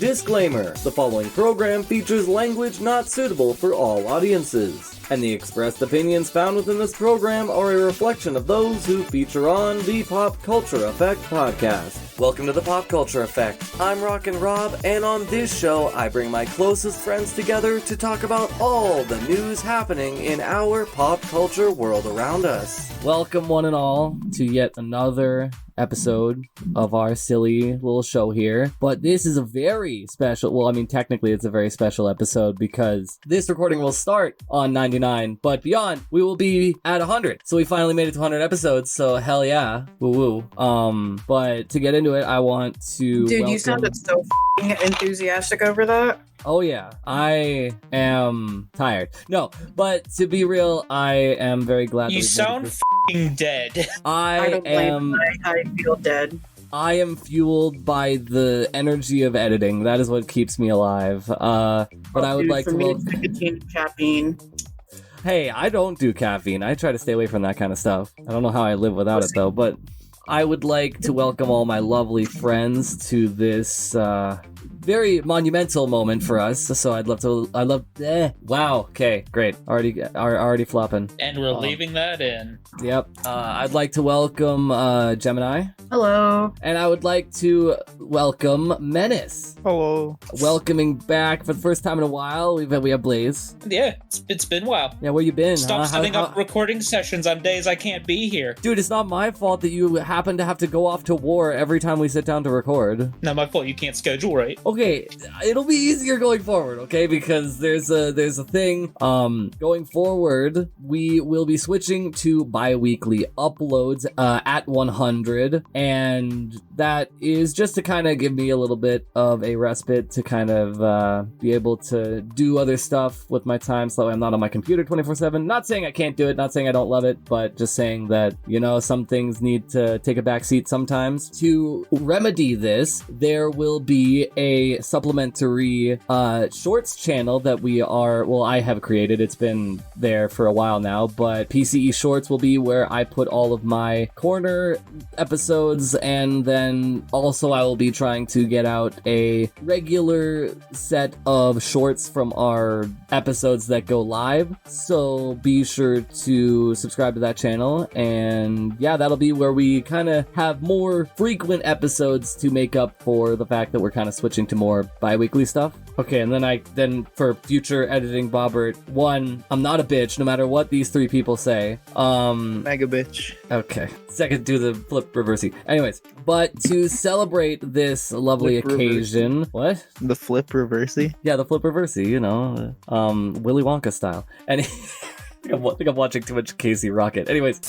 Disclaimer: the following program features language not suitable for all audiences, and the expressed opinions found within this program are a reflection of those who feature on the PopCulture Effect podcast. Welcome to the PopCulture Effect. I'm Rockin Rob, and on this show, I bring my closest friends together to talk about all the news happening in our pop culture world around us. Welcome, one and all, to yet another episode of our silly little show here. But this is a very special, well, I mean, technically it's a very special episode because this recording will start on 99, but beyond, we will be at 100. So we finally made it to 100 episodes, so hell yeah. Woo woo. But to get into it, I want to Dude, welcome... you sounded so enthusiastic over that. Oh yeah, I am tired. No, but to be real, I am very glad that you sound f***ing dead. I don't blame I feel dead. I am fueled by the energy of editing. That is what keeps me alive. But I would like for to... me, it's nicotine and caffeine. Hey, I don't do caffeine. I try to stay away from that kind of stuff. I don't know how I live without it, though, but I would like to welcome all my lovely friends to this very monumental moment for us. So wow, okay, great. Already flopping. And we're leaving that in. Yep. I'd like to welcome Gemini. Hello. And I would like to welcome Menace. Hello. Welcoming back for the first time in a while. We have Blaze. Yeah, it's been a while. Yeah, where you been? Stop setting up recording sessions on days I can't be here. Dude, it's not my fault that you happen to have to go off to war every time we sit down to record. Not my fault you can't schedule right. Okay, it'll be easier going forward, okay? Because there's a thing. Going forward, we will be switching to bi-weekly uploads at 100, and that is just to kind of give me a little bit of a respite to kind of be able to do other stuff with my time so I'm not on my computer 24/7. Not saying I can't do it, not saying I don't love it, but just saying that, you know, some things need to take a back seat sometimes. To remedy this, there will be a supplementary shorts channel that I have created. It's been there for a while now, but PCE Shorts will be where I put all of my corner episodes, and then also I will be trying to get out a regular set of shorts from our episodes that go live. So be sure to subscribe to that channel, and yeah, that'll be where we kind of have more frequent episodes to make up for the fact that we're kind of switching to more bi-weekly stuff. Okay, and then for future editing, Bobbert, 1, I'm not a bitch no matter what these 3 people say. Mega bitch. Okay. Second, do the flip reversey. Anyways, but to celebrate this lovely occasion... What? The flip reversey? Yeah, the flip reversey, you know, Willy Wonka style. And I think I'm watching too much Casey Rocket. Anyways...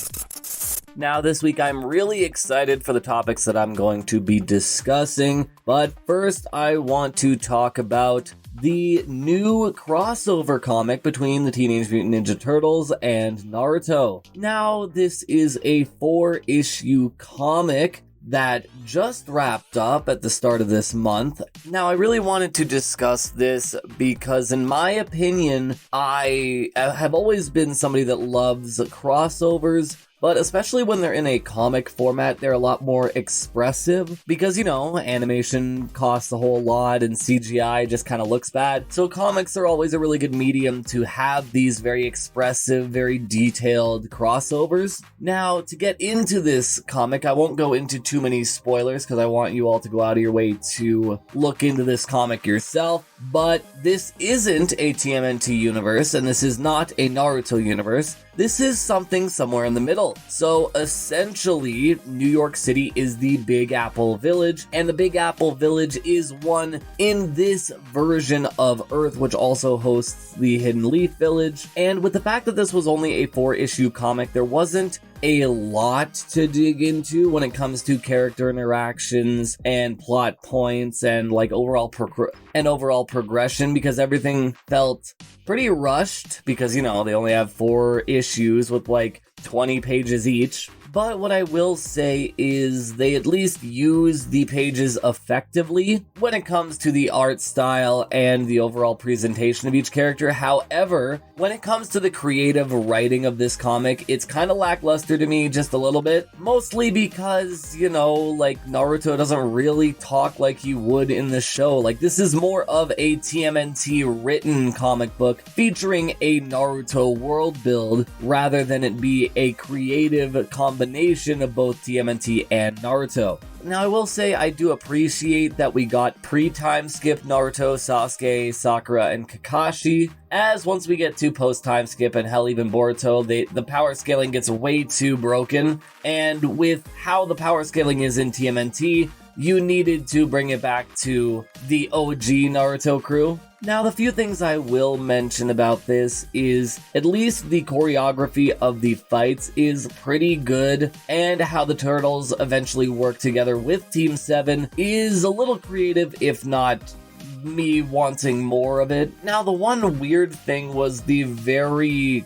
Now, this week, I'm really excited for the topics that I'm going to be discussing, but first, I want to talk about the new crossover comic between the Teenage Mutant Ninja Turtles and Naruto. Now, this is a 4-issue comic that just wrapped up at the start of this month. Now, I really wanted to discuss this because, in my opinion, I have always been somebody that loves crossovers, but especially when they're in a comic format, they're a lot more expressive because, you know, animation costs a whole lot and CGI just kind of looks bad. So comics are always a really good medium to have these very expressive, very detailed crossovers. Now, to get into this comic, I won't go into too many spoilers because I want you all to go out of your way to look into this comic yourself. But this isn't a TMNT universe, and this is not a Naruto universe. This is something somewhere in the middle. So essentially, New York City is the Big Apple Village, and the Big Apple Village is one in this version of Earth, which also hosts the Hidden Leaf Village. And with the fact that this was only a 4-issue comic, there wasn't a lot to dig into when it comes to character interactions and plot points and like overall progression, because everything felt pretty rushed because, you know, they only have 4 issues with like 20 pages each. but what I will say is they at least use the pages effectively when it comes to the art style and the overall presentation of each character. However, when it comes to the creative writing of this comic, it's kind of lackluster to me just a little bit, mostly because, you know, like Naruto doesn't really talk like he would in the show. Like, this is more of a TMNT written comic book featuring a Naruto world build rather than it be a creative combination of both TMNT and Naruto. Now, I will say I do appreciate that we got pre-time skip Naruto, Sasuke, Sakura, and Kakashi, as once we get to post-time skip and hell even Boruto, the power scaling gets way too broken, and with how the power scaling is in TMNT, you needed to bring it back to the OG Naruto crew. Now, the few things I will mention about this is at least the choreography of the fights is pretty good, and how the turtles eventually work together with Team 7 is a little creative, if not me wanting more of it. Now, the one weird thing is the very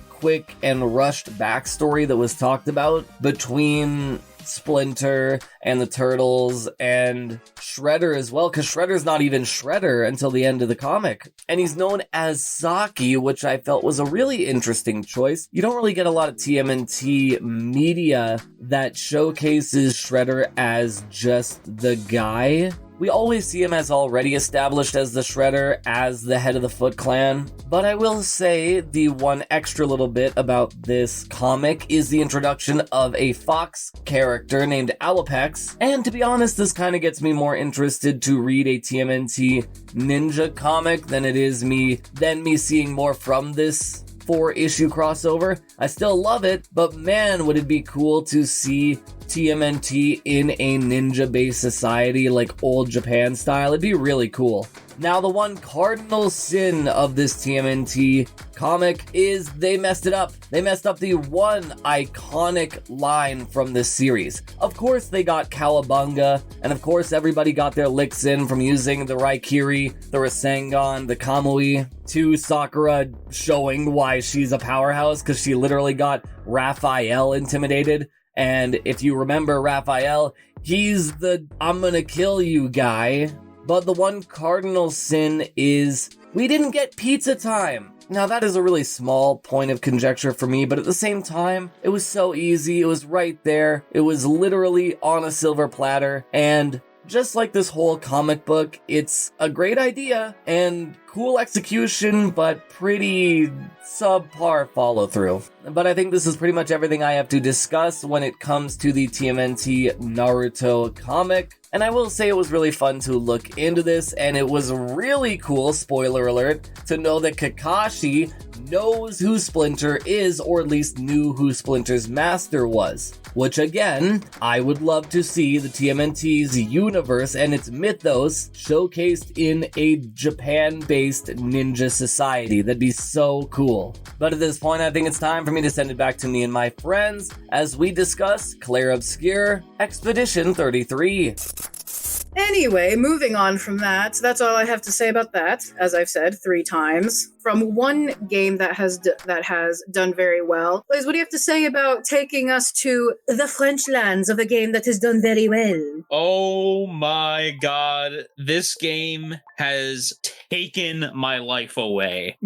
quick and rushed backstory that was talked about between Splinter and the Turtles and Shredder as well, because Shredder's not even Shredder until the end of the comic. And he's known as Saki, which I felt was a really interesting choice. You don't really get a lot of TMNT media that showcases Shredder as just the guy. We always see him as already established as the Shredder, as the head of the Foot Clan. But I will say the one extra little bit about this comic is the introduction of a Fox character named Alopex. And to be honest, this kind of gets me more interested to read a TMNT ninja comic than it is me seeing more from this 4-issue crossover. I still love it, but man, would it be cool to see TMNT in a ninja-based society like old Japan style. It'd be really cool. Now, the one cardinal sin of this TMNT comic is they messed it up. They messed up the one iconic line from this series. Of course, they got Cowabunga, and of course, everybody got their licks in from using the Raikiri, the Rasengan, the Kamui, to Sakura showing why she's a powerhouse, because she literally got Raphael intimidated. And if you remember Raphael, he's the I'm gonna kill you guy. But the one cardinal sin is we didn't get pizza time. Now, that is a really small point of conjecture for me, but at the same time, it was so easy. It was right there. It was literally on a silver platter. And just like this whole comic book, it's a great idea and cool execution, but pretty subpar follow-through. But I think this is pretty much everything I have to discuss when it comes to the TMNT Naruto comic. And I will say it was really fun to look into this, and it was really cool, spoiler alert, to know that Kakashi knows who Splinter is, or at least knew who Splinter's master was. Which again, I would love to see the TMNT's universe and its mythos showcased in a Japan-based ninja society. That'd be so cool. But at this point, I think it's time for me to send it back to me and my friends as we discuss Clair Obscur Expedition 33. Anyway, moving on from that, that's all I have to say about that, as I've said 3 times. From one game that has done very well. Liz, what do you have to say about taking us to the French lands of a game that has done very well? Oh my god, this game has taken my life away.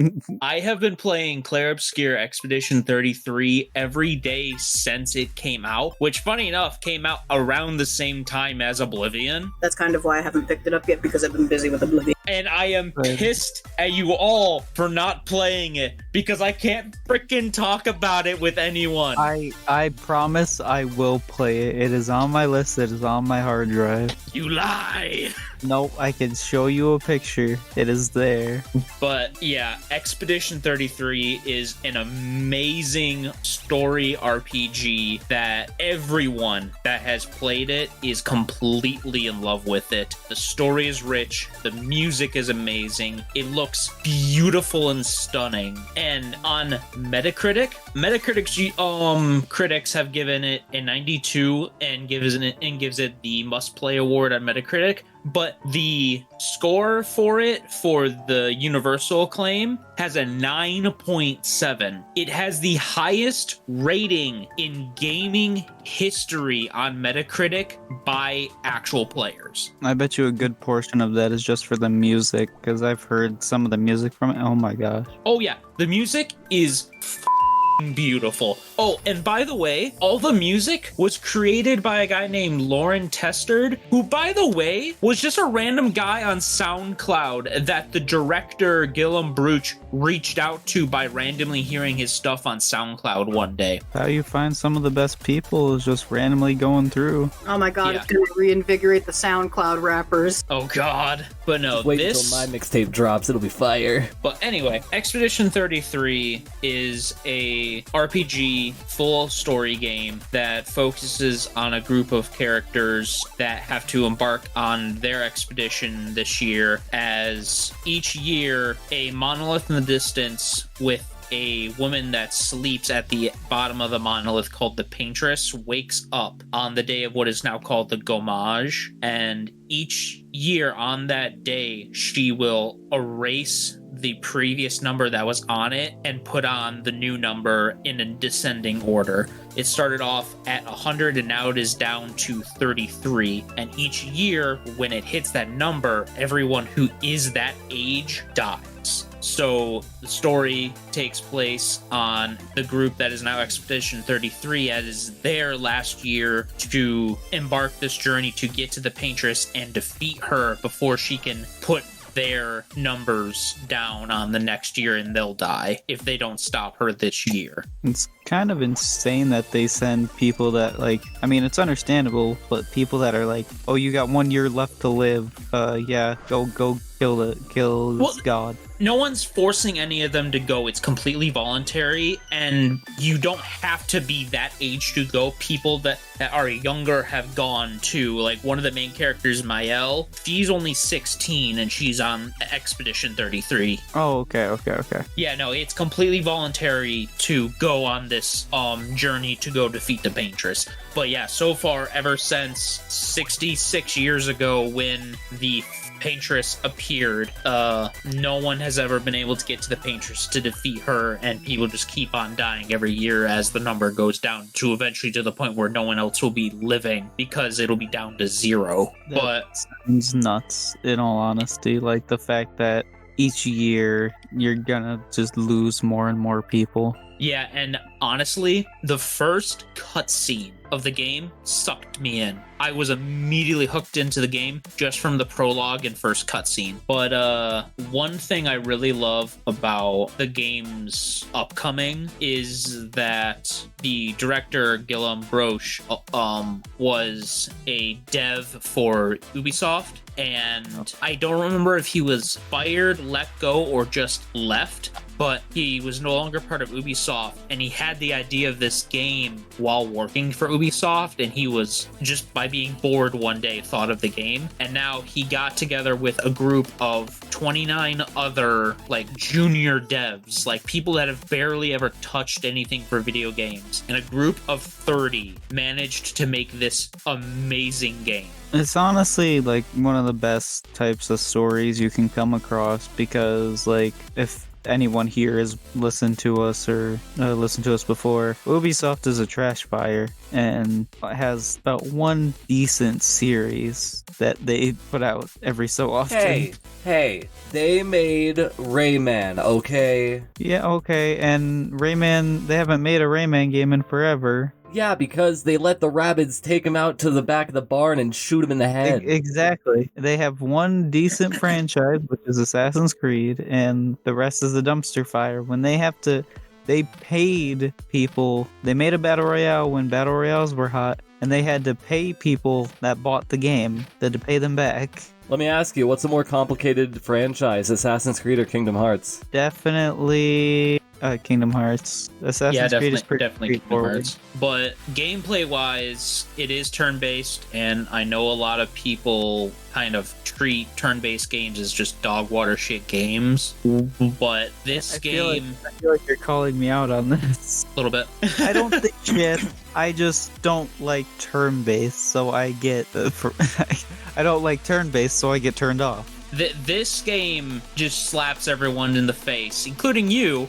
I have been playing Clair Obscur Expedition 33 every day since it came out, which funny enough came out around the same time as Oblivion. That's kind of why I haven't picked it up yet, because I've been busy with Oblivion. And I am pissed at you all for not playing it, because I can't freaking talk about it with anyone. I promise I will play it. It is on my list. It is on my hard drive. You lie! Nope, I can show you a picture. It is there. But yeah, Expedition 33 is an amazing story RPG that everyone that has played it is completely in love with it. The story is rich, the music is amazing, it looks beautiful and stunning. And on Metacritic's critics have given it a 92 and gives it the must play award on Metacritic. but the score for it for the universal acclaim has a 9.7. It has the highest rating in gaming history on Metacritic by actual players. I bet you a good portion of that is just for the music, because I've heard some of the music from it. Oh my gosh. Oh yeah, the music is beautiful. Oh, and by the way, all the music was created by a guy named Lauren Testard, who, by the way, was just a random guy on SoundCloud that the director Gillum Bruch reached out to by randomly hearing his stuff on SoundCloud one day. How you find some of the best people is just randomly going through. Oh my god, Yeah. it's gonna reinvigorate the SoundCloud rappers. Oh god. But no, Wait this... until my mixtape drops, it'll be fire. But anyway, Expedition 33 is a RPG full story game that focuses on a group of characters that have to embark on their expedition this year, as each year a monolith in the distance with a woman that sleeps at the bottom of the monolith called the Paintress wakes up on the day of what is now called the Gommage, and each year on that day she will erase the previous number that was on it and put on the new number in a descending order. It started off at 100 and now it is down to 33, and each year when it hits that number, everyone who is that age dies. So the story takes place on the group that is now Expedition 33, as their last year to embark this journey to get to the Paintress and defeat her before she can put their numbers down on the next year, and they'll die if they don't stop her this year. It's kind of insane that they send people that, like, I mean, it's understandable, but people that are like, oh, you got 1 year left to live, yeah, go kill this god. No one's forcing any of them to go. It's completely voluntary, and you don't have to be that age to go. People that are younger have gone too. Like, one of the main characters, Mael, she's only 16 and she's on Expedition 33. Oh, okay. Yeah, no, it's completely voluntary to go on this journey to go defeat the Paintress. But yeah, so far, ever since 66 years ago when the Paintress appeared, no one has ever been able to get to the Paintress to defeat her, and people just keep on dying every year as the number goes down to eventually to the point where no one else will be living because it'll be down to 0. But Sounds nuts, in all honesty. Like, the fact that each year you're gonna just lose more and more people. yeah, and honestly, the first cutscene of the game sucked me in. I was immediately hooked into the game just from the prologue and first cutscene. But one thing I really love about the game's upcoming is that the director Gillum Bruch was a dev for Ubisoft, and I don't remember if he was fired, let go, or just left, but he was no longer part of Ubisoft, and he had the idea of this game while working for Ubisoft, and he was just by being bored one day thought of the game, and now he got together with a group of 29 other like junior devs, like people that have barely ever touched anything for video games, and a group of 30 managed to make this amazing game. It's honestly like one of the best types of stories you can come across, because like if anyone here has listened to us or listened to us before, Ubisoft is a trash fire and has about one decent series that they put out every so often. Hey, they made Rayman, okay? Yeah, okay, and Rayman, they haven't made a Rayman game in forever. Yeah, because they let the rabbits take him out to the back of the barn and shoot him in the head. Exactly. They have one decent franchise, which is Assassin's Creed, and the rest is the dumpster fire. When they paid people. They made a Battle Royale when Battle Royales were hot, and they had to pay people that bought the game. They had to pay them back. Let me ask you, what's a more complicated franchise, Assassin's Creed or Kingdom Hearts? Definitely Kingdom Hearts. Assassin's Yeah, Creed is pretty definitely Kingdom straightforward. Hearts. But gameplay wise, it is turn based, and I know a lot of people kind of treat turn based games as just dog water shit games. But this I game, feel like you're calling me out on this. a little bit. I don't think shit. I just don't like turn-based, so I get. I don't like turn-based, so I get turned off. This game just slaps everyone in the face, including you,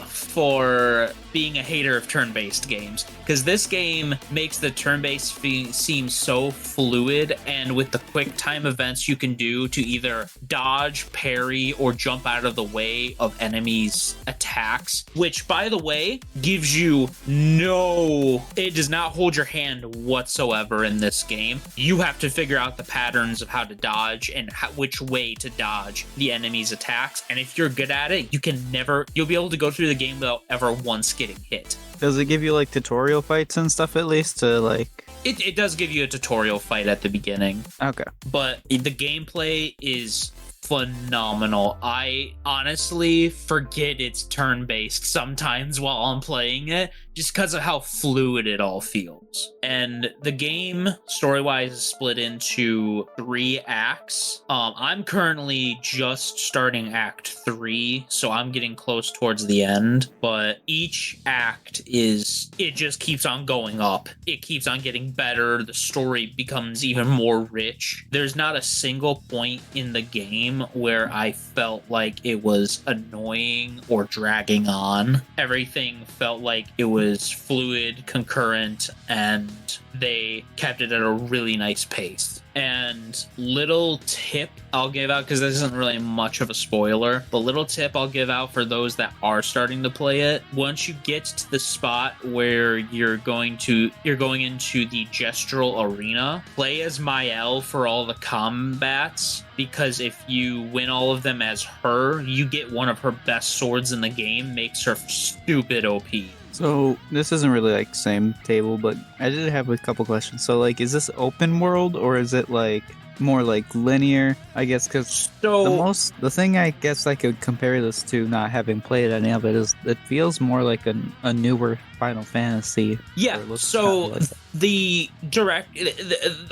for being a hater of turn-based games. Because this game makes the turn-based seem so fluid, and with the quick time events you can do to either dodge, parry, or jump out of the way of enemies' attacks, which, by the way, gives you it does not hold your hand whatsoever in this game. You have to figure out the patterns of how to dodge and which way to dodge the enemy's attacks, and if you're good at it, you'll be able to go through the game without ever once getting hit. Does it give you like tutorial fights and stuff at least to like? It does give you a tutorial fight at the beginning. Okay. But the gameplay is phenomenal. I honestly forget it's turn-based sometimes while I'm playing it, just because of how fluid it all feels. And the game, story-wise, is split into 3 acts. I'm currently just starting Act 3, so I'm getting close towards the end. But each act it just keeps on going up. It keeps on getting better. The story becomes even more rich. There's not a single point in the game where I felt like it was annoying or dragging on. Everything felt like it was fluid, concurrent, and they kept it at a really nice pace. And little tip I'll give out, because this isn't really much of a spoiler, but little tip I'll give out for those that are starting to play it: once you get to the spot where you're going into the gestural arena, play as Mael for all the combats, because if you win all of them as her, you get one of her best swords in the game, makes her stupid OP. So this isn't really like same table, but I did have a couple questions. So like, is this open world or is it like more like linear? I guess because the thing I guess I could compare this to, not having played any of it, is it feels more like a newer Final Fantasy. Yeah. So a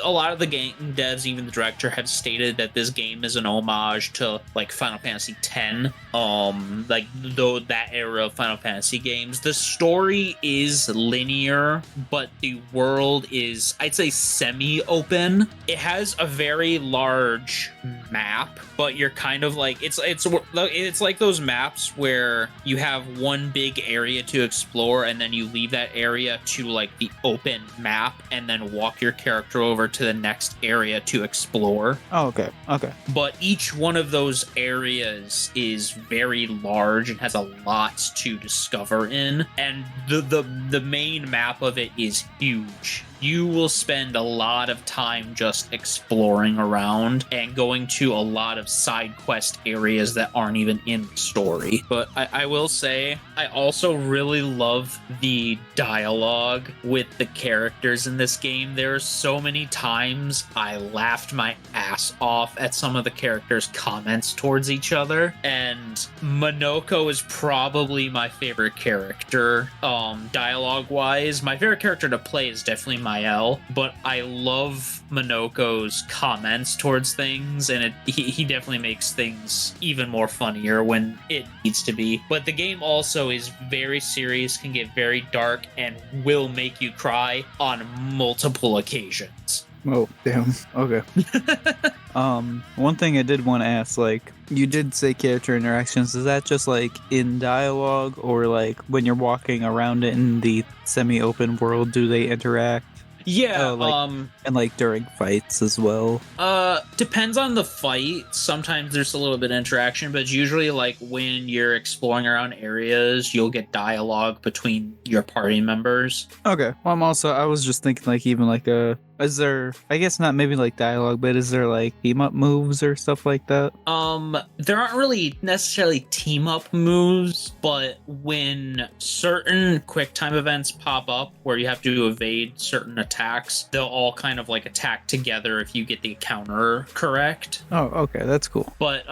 lot of the game devs, even the director, have stated that this game is an homage to like Final Fantasy X, like that era of Final Fantasy games. The story is linear, but the world is, I'd say, semi-open. It has a very large map, but you're kind of like, it's like those maps where you have one big area to explore and then you leave that area to like the open map and then walk your character over to the next area to explore. Oh, okay. But each one of those areas is very large and has a lot to discover in, and the main map of it is huge. You will spend a lot of time just exploring around and going to a lot of side quest areas that aren't even in the story. But I will say, I also really love the dialogue with the characters in this game. There are so many times I laughed my ass off at some of the characters' comments towards each other, and Monoko is probably my favorite character, dialogue-wise. My favorite character to play is definitely Mael, but I love Monoko's comments towards things, and he definitely makes things even more funnier when it needs to be. But the game also is very serious, can get very dark, and will make you cry on multiple occasions. Oh, damn. Okay. One thing I did want to ask, like, you did say character interactions. Is that just like in dialogue, or like when you're walking around in the semi-open world, do they interact? Yeah, and like during fights as well. Depends on the fight. Sometimes there's a little bit of interaction, but it's usually like when you're exploring around areas, you'll get dialogue between your party members. Okay. Well, I was just thinking like even like Is there, I guess not maybe like dialogue, but is there like team up moves or stuff like that? There aren't really necessarily team up moves, but when certain quick time events pop up where you have to evade certain attacks, they'll all kind of like attack together if you get the counter correct. Oh, okay, that's cool. But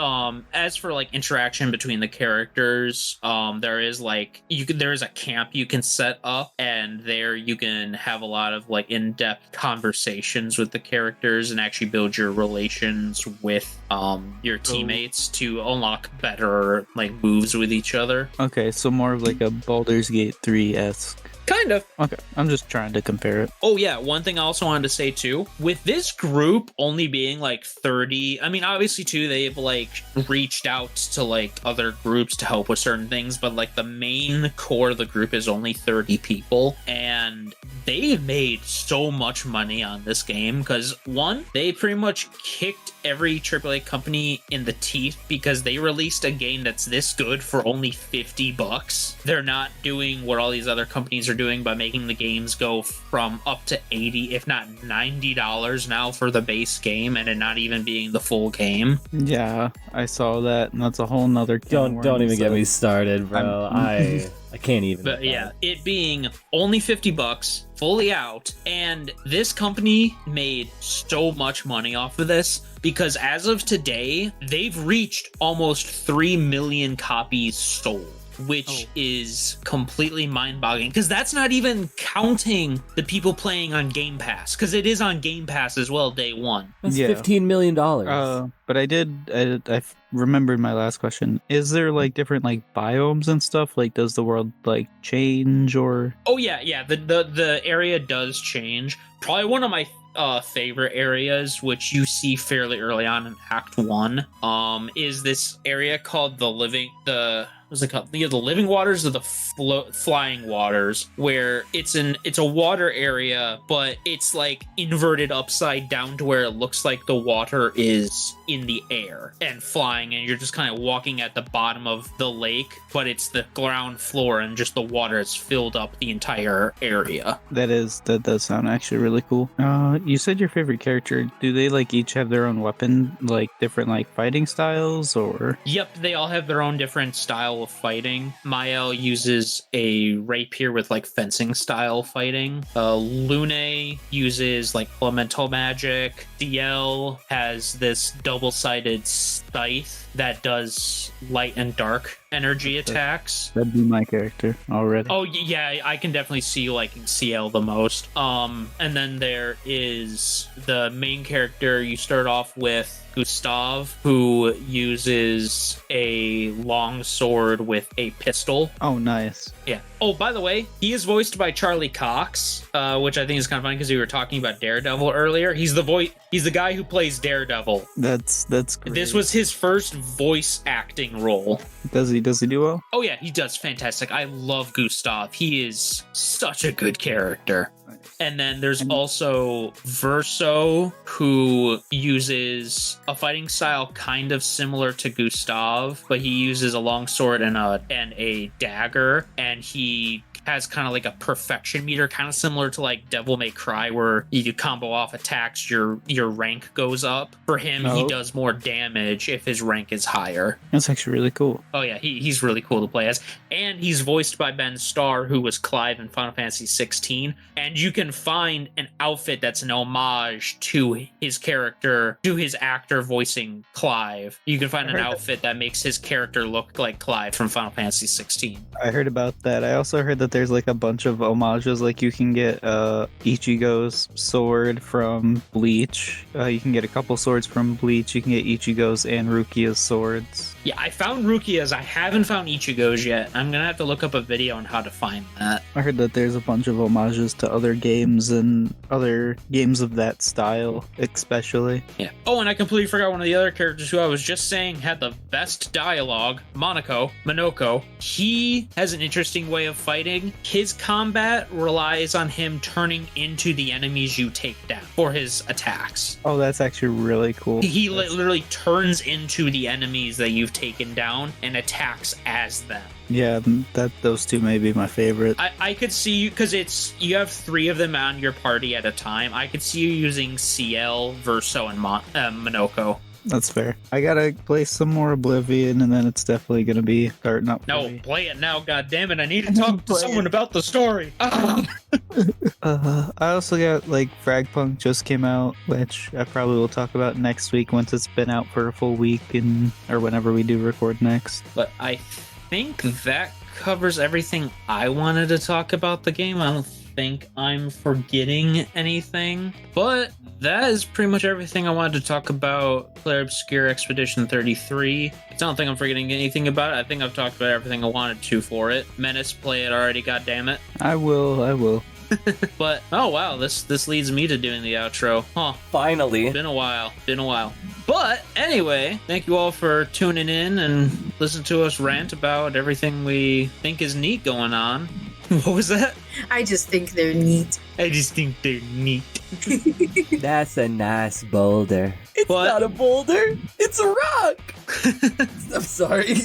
as for like interaction between the characters, there is a camp you can set up, and there you can have a lot of like in-depth conversations with the characters and actually build your relations with your teammates to unlock better like moves with each other. Okay, so more of like a Baldur's Gate 3-esque. Kind of. Okay, I'm just trying to compare it. Oh yeah, one thing I also wanted to say too, with this group only being like 30, I mean obviously too they've like reached out to like other groups to help with certain things, but like the main core of the group is only 30 people, and they made so much money on this game because one, they pretty much kicked every AAA company in the teeth because they released a game that's this good for only $50. They're not doing what all these other companies are doing by making the games go from up to $80 if not $90 now for the base game, and it not even being the full game. Yeah, I saw that, and that's a whole nother Don't even get me started, bro. I can't even. But yeah, it being only $50 fully out, and this company made so much money off of this because as of today they've reached almost 3 million copies sold, which is completely mind-boggling because that's not even counting the people playing on Game Pass, because it is on Game Pass as well day one. That's $15 million. But I remembered my last question. Is there like different like biomes and stuff? Like, does the world like change or? Oh yeah. The area does change. Probably one of my favorite areas, which you see fairly early on in Act 1, is this area called the living waters or the flying waters, where it's a water area, but it's like inverted upside down to where it looks like the water is in the air and flying, and you're just kind of walking at the bottom of the lake, but it's the ground floor and just the water has filled up the entire area. That does sound actually really cool. You said your favorite character. Do they like each have their own weapon, like different like fighting styles, or? Yep, they all have their own different style of fighting. Mael uses a rapier with like fencing style fighting. Lune uses like elemental magic. DL has this double-sided scythe that does light and dark energy attacks. That'd be my character already. Oh yeah, I can definitely see you liking CL the most. And then there is the main character. You start off with Gustav, who uses a long sword with a pistol. Oh, nice. Yeah. Oh, by the way, he is voiced by Charlie Cox, which I think is kind of funny because we were talking about Daredevil earlier. He's the guy who plays Daredevil. That's great. This was his first voice acting role. Does he do well? Oh yeah, he does fantastic. I love Gustav. He is such a good character. And then there's also Verso, who uses a fighting style kind of similar to Gustav, but he uses a longsword and a dagger, and he has kind of like a perfection meter, kind of similar to like Devil May Cry, where you combo off attacks, your rank goes up. For him, he does more damage if his rank is higher. That's actually really cool. Oh yeah, he's really cool to play as. And he's voiced by Ben Starr, who was Clive in Final Fantasy 16. And you can find an outfit that's an homage to his character, to his actor voicing Clive. You can find an outfit that makes his character look like Clive from Final Fantasy 16. I heard about that. I also heard that there's like a bunch of homages. Like you can get Ichigo's sword from Bleach. You can get a couple swords from Bleach. You can get Ichigo's and Rukia's swords. Yeah, I found Rukia's. I haven't found Ichigo's yet. I'm gonna have to look up a video on how to find that. I heard that there's a bunch of homages to other games and other games of that style, especially. Yeah. Oh, and I completely forgot one of the other characters who I was just saying had the best dialogue, Monoko. He has an interesting way of fighting. thing. His combat relies on him turning into the enemies you take down for his attacks. Oh, that's actually really cool. He literally turns into the enemies that you've taken down and attacks as them. Yeah, those two may be my favorite. I could see you, because you have 3 of them on your party at a time. I could see you using CL, Verso, and Monoko. That's fair. I gotta play some more Oblivion, and then it's definitely gonna be starting up. No, play it now, goddammit. I need to talk to someone about the story. I also got, Fragpunk just came out, which I probably will talk about next week once it's been out for a full week, or whenever we do record next. But I think that covers everything I wanted to talk about the game. I don't think I'm forgetting anything, but that is pretty much everything I wanted to talk about Clair Obscur Expedition 33. I don't think I'm forgetting anything about it. I think I've talked about everything I wanted to for it. Menace, play it already, goddammit. I will. But, oh wow, this leads me to doing the outro. Huh. Finally. Been a while. But, anyway, thank you all for tuning in and listening to us rant about everything we think is neat going on. What was that? I just think they're neat. I just think they're neat. That's a nice boulder. It's What? not a boulder. It's a rock. I'm sorry.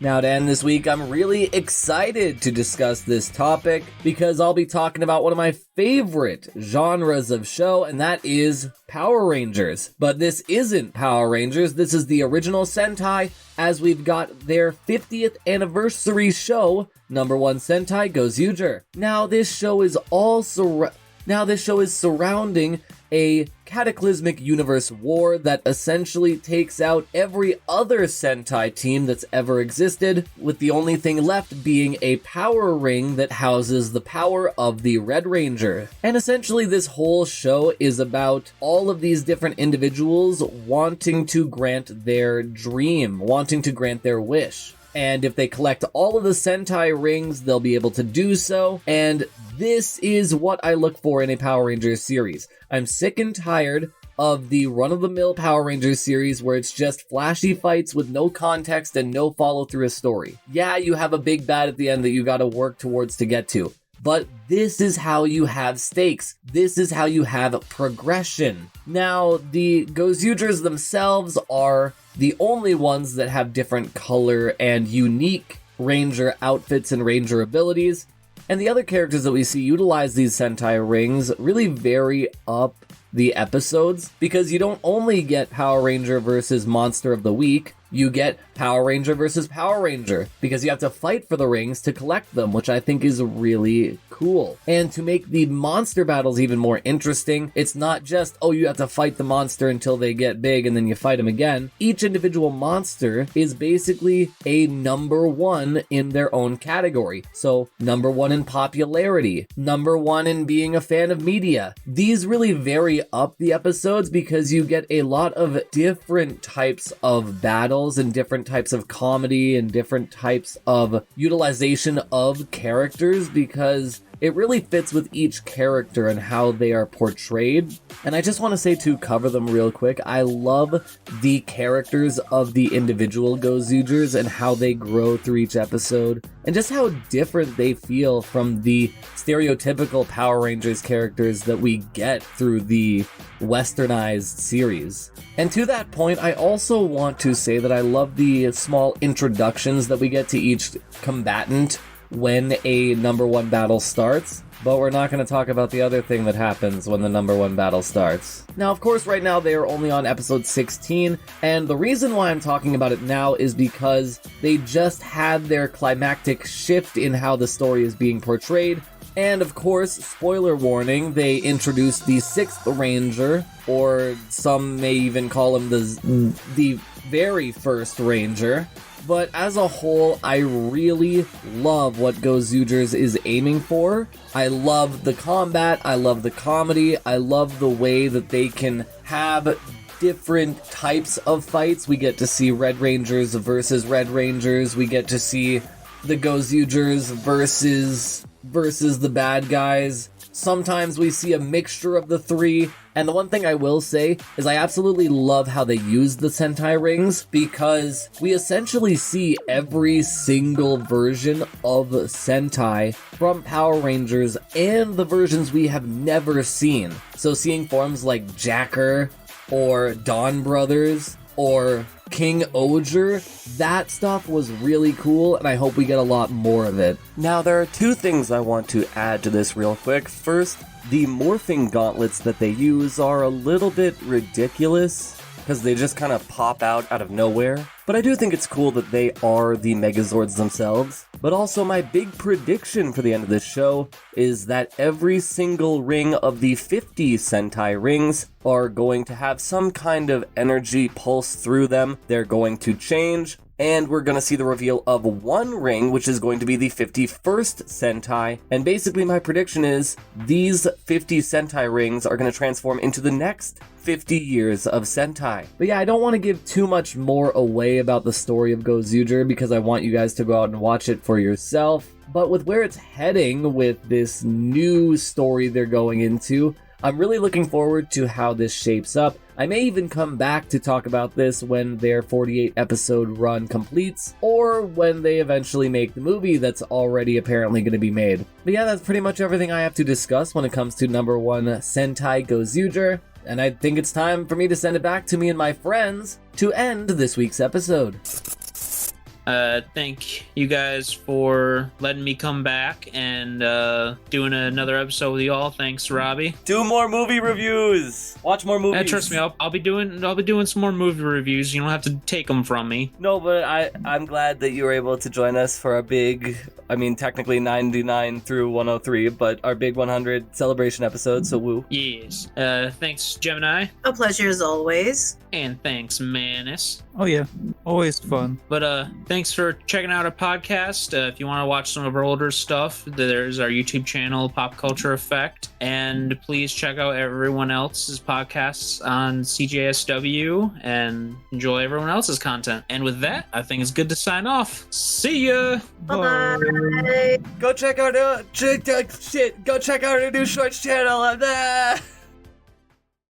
Now to end this week, I'm really excited to discuss this topic because I'll be talking about one of my favorite genres of show, and that is Power Rangers. But this isn't Power Rangers, this is the original Sentai, as we've got their 50th anniversary show, No.1 Sentai Gozyuger. Now this show is surrounding a cataclysmic universe war that essentially takes out every other Sentai team that's ever existed, with the only thing left being a power ring that houses the power of the Red Ranger. And essentially this whole show is about all of these different individuals wanting to grant their dream, wanting to grant their wish. And if they collect all of the Sentai rings, they'll be able to do so. And this is what I look for in a Power Rangers series. I'm sick and tired of the run-of-the-mill Power Rangers series where it's just flashy fights with no context and no follow-through a story. Yeah, you have a big bad at the end that you gotta work towards to get to. But this is how you have stakes. This is how you have progression. Now, the Gozyugers themselves are the only ones that have different color and unique Ranger outfits and Ranger abilities. And the other characters that we see utilize these Sentai rings really vary up the episodes, because you don't only get Power Ranger versus Monster of the Week, you get Power Ranger versus Power Ranger, because you have to fight for the rings to collect them, which I think is really cool. And to make the monster battles even more interesting, it's not just, oh, you have to fight the monster until they get big and then you fight them again. Each individual monster is basically a number 1 in their own category. So, number 1 in popularity, number 1 in being a fan of media. These really vary up the episodes because you get a lot of different types of battles and different types of comedy and different types of utilization of characters, because it really fits with each character and how they are portrayed. And I just want to say, to cover them real quick, I love the characters of the individual Gozyugers and how they grow through each episode, and just how different they feel from the stereotypical Power Rangers characters that we get through the westernized series. And to that point, I also want to say that I love the small introductions that we get to each combatant when a number 1 battle starts, but we're not going to talk about the other thing that happens when the number 1 battle starts. Now, of course, right now they are only on episode 16, and the reason why I'm talking about it now is because they just had their climactic shift in how the story is being portrayed. And of course, spoiler warning, they introduced the 6th Ranger, or some may even call him the very first Ranger. But as a whole, I really love what Gozyugers is aiming for. I love the combat, I love the comedy, I love the way that they can have different types of fights. We get to see Red Rangers versus Red Rangers, we get to see the Gozyugers versus the bad guys. Sometimes we see a mixture of the three. And the one thing I will say is I absolutely love how they use the Sentai rings, because we essentially see every single version of Sentai from Power Rangers and the versions we have never seen. So seeing forms like Jacker or Dawn Brothers or King Oger, that stuff was really cool, and I hope we get a lot more of it. Now, there are two things I want to add to this real quick. First, the morphing gauntlets that they use are a little bit ridiculous, because they just kind of pop out of nowhere. But I do think it's cool that they are the Megazords themselves. But also, my big prediction for the end of this show is that every single ring of the 50 Sentai rings are going to have some kind of energy pulse through them. They're going to change, and we're going to see the reveal of one ring, which is going to be the 51st Sentai. And basically, my prediction is these 50 Sentai rings are going to transform into the next 50 years of Sentai. But yeah, I don't want to give too much more away about the story of Gozyuger, because I want you guys to go out and watch it for yourself. But with where it's heading with this new story they're going into, I'm really looking forward to how this shapes up. I may even come back to talk about this when their 48 episode run completes, or when they eventually make the movie that's already apparently going to be made. But yeah, that's pretty much everything I have to discuss when it comes to #1 Sentai Gozyuger. And I think it's time for me to send it back to me and my friends to end this week's episode. Thank you guys for letting me come back and doing another episode with y'all. Thanks, Robbie. Do more movie reviews. Watch more movies. Trust me, I'll be doing some more movie reviews. You don't have to take them from me. No, but I'm glad that you were able to join us for our big, technically 99 through 103, but our big 100 celebration episode. So woo. Yes. Thanks, Gemini. A pleasure as always. And thanks, Menace. Oh yeah, always fun. But thanks for checking out our podcast. If you want to watch some of our older stuff, there's our YouTube channel, PopCulture Effect. And please check out everyone else's podcasts on CJSW and enjoy everyone else's content. And with that, I think it's good to sign off. See ya! Bye-bye. Go check out our new Shorts channel.